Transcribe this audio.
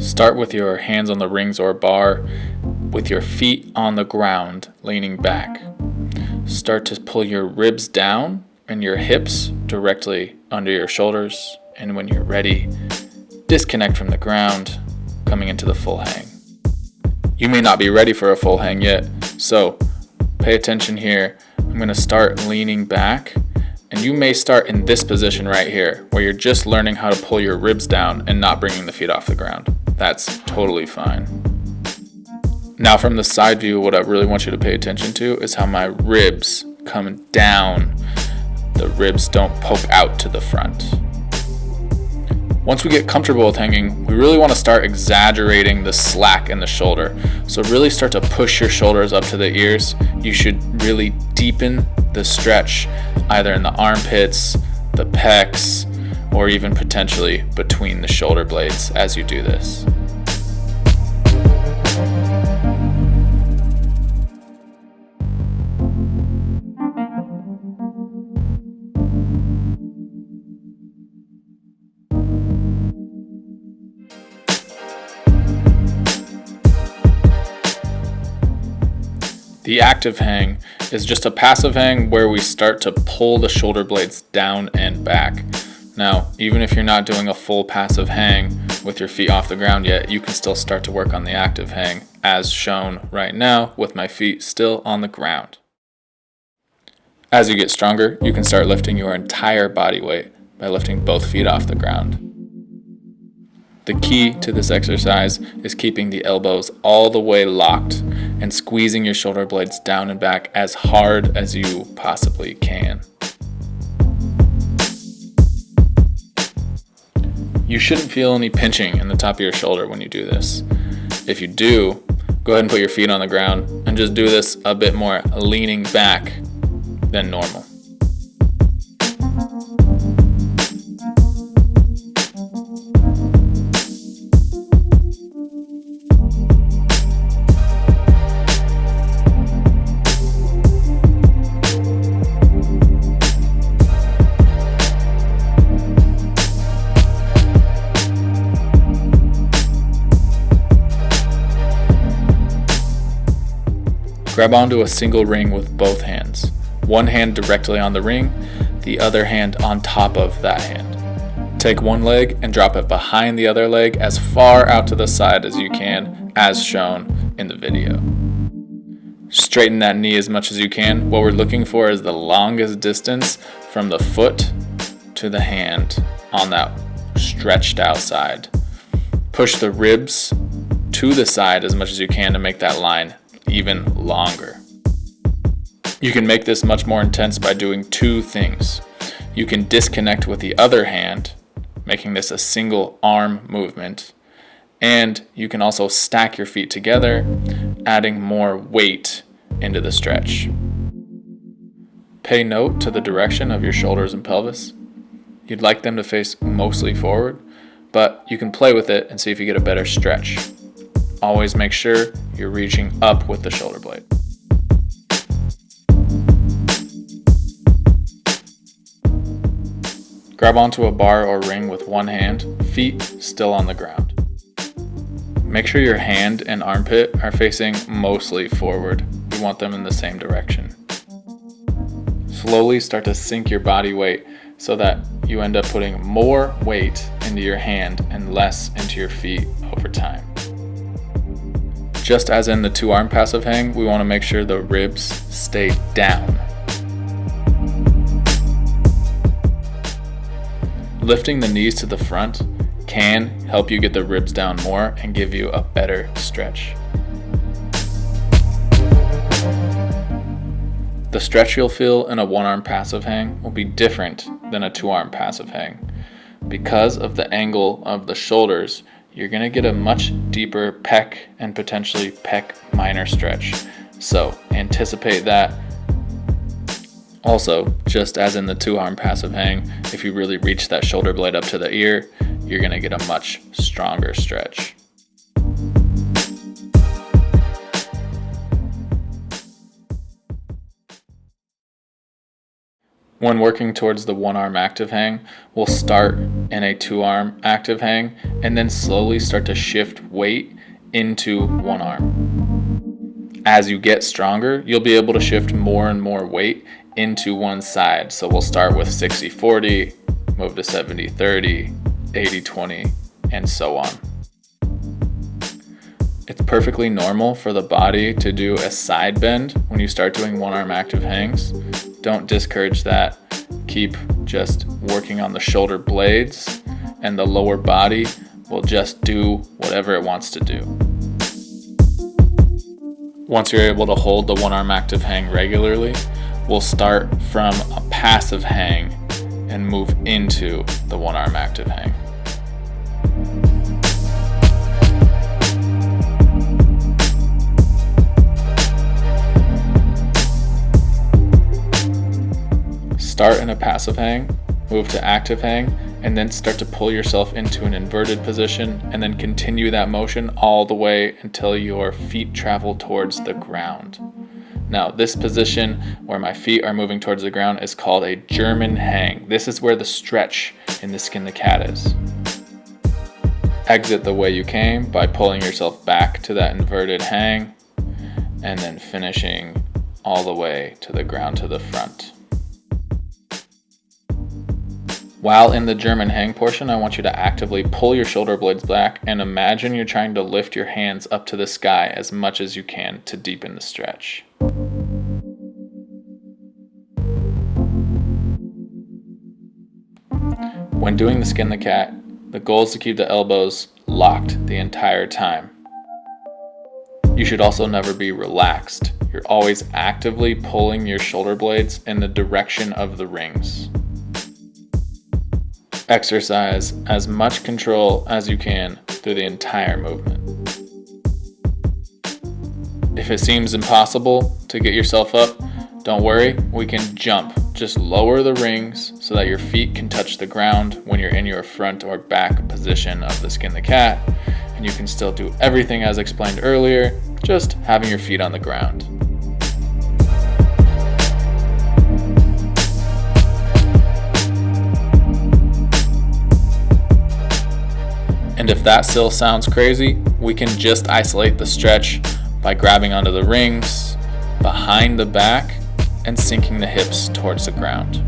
Start with your hands on the rings or bar, with your feet on the ground, leaning back. Start to pull your ribs down and your hips directly under your shoulders, and when you're ready, disconnect from the ground, coming into the full hang. You may not be ready for a full hang yet, so pay attention here. I'm going to start leaning back, and you may start in this position right here, where you're just learning how to pull your ribs down and not bringing the feet off the ground. That's totally fine. Now from the side view, what I really want you to pay attention to is how my ribs come down. The ribs don't poke out to the front. Once we get comfortable with hanging, we really want to start exaggerating the slack in the shoulder. So really start to push your shoulders up to the ears. You should really deepen the stretch, either in the armpits, the pecs, or even potentially between the shoulder blades as you do this. The active hang is just a passive hang where we start to pull the shoulder blades down and back. Now, even if you're not doing a full passive hang with your feet off the ground yet, you can still start to work on the active hang as shown right now with my feet still on the ground. As you get stronger, you can start lifting your entire body weight by lifting both feet off the ground. The key to this exercise is keeping the elbows all the way locked and squeezing your shoulder blades down and back as hard as you possibly can. You shouldn't feel any pinching in the top of your shoulder when you do this. If you do, go ahead and put your feet on the ground and just do this a bit more leaning back than normal. Grab onto a single ring with both hands. One hand directly on the ring, the other hand on top of that hand. Take one leg and drop it behind the other leg as far out to the side as you can, as shown in the video. Straighten that knee as much as you can. What we're looking for is the longest distance from the foot to the hand on that stretched out side. Push the ribs to the side as much as you can to make that line even longer. You can make this much more intense by doing two things. You can disconnect with the other hand, making this a single arm movement, and you can also stack your feet together, adding more weight into the stretch. Pay note to the direction of your shoulders and pelvis. You'd like them to face mostly forward, but you can play with it and see if you get a better stretch. Always make sure you're reaching up with the shoulder blade. Grab onto a bar or ring with one hand, feet still on the ground. Make sure your hand and armpit are facing mostly forward. You want them in the same direction. Slowly start to sink your body weight so that you end up putting more weight into your hand and less into your feet over time. Just as in the two-arm passive hang, we want to make sure the ribs stay down. Lifting the knees to the front can help you get the ribs down more and give you a better stretch. The stretch you'll feel in a one-arm passive hang will be different than a two-arm passive hang. Because of the angle of the shoulders, you're going to get a much deeper pec and potentially pec minor stretch. So anticipate that. Also, just as in the two-arm passive hang, if you really reach that shoulder blade up to the ear, you're going to get a much stronger stretch. When working towards the one arm active hang, we'll start in a 2-arm active hang and then slowly start to shift weight into one arm. As you get stronger, you'll be able to shift more and more weight into one side. So we'll start with 60-40, move to 70-30, 80-20, and so on. It's perfectly normal for the body to do a side bend when you start doing one-arm active hangs. Don't discourage that. Keep just working on the shoulder blades, and the lower body will just do whatever it wants to do. Once you're able to hold the one-arm active hang regularly, we'll start from a passive hang and move into the one-arm active hang. Start in a passive hang, move to active hang, and then start to pull yourself into an inverted position, and then continue that motion all the way until your feet travel towards the ground. Now, this position where my feet are moving towards the ground is called a German hang. This is where the stretch in the skin the cat is. Exit the way you came by pulling yourself back to that inverted hang, and then finishing all the way to the ground to the front. While in the German hang portion, I want you to actively pull your shoulder blades back and imagine you're trying to lift your hands up to the sky as much as you can to deepen the stretch. When doing the skin the cat, the goal is to keep the elbows locked the entire time. You should also never be relaxed. You're always actively pulling your shoulder blades in the direction of the rings. Exercise as much control as you can through the entire movement. If it seems impossible to get yourself up, don't worry, we can jump. Just lower the rings so that your feet can touch the ground when you're in your front or back position of the skin the cat, and you can still do everything as explained earlier, just having your feet on the ground. And if that still sounds crazy, we can just isolate the stretch by grabbing onto the rings, behind the back, and sinking the hips towards the ground.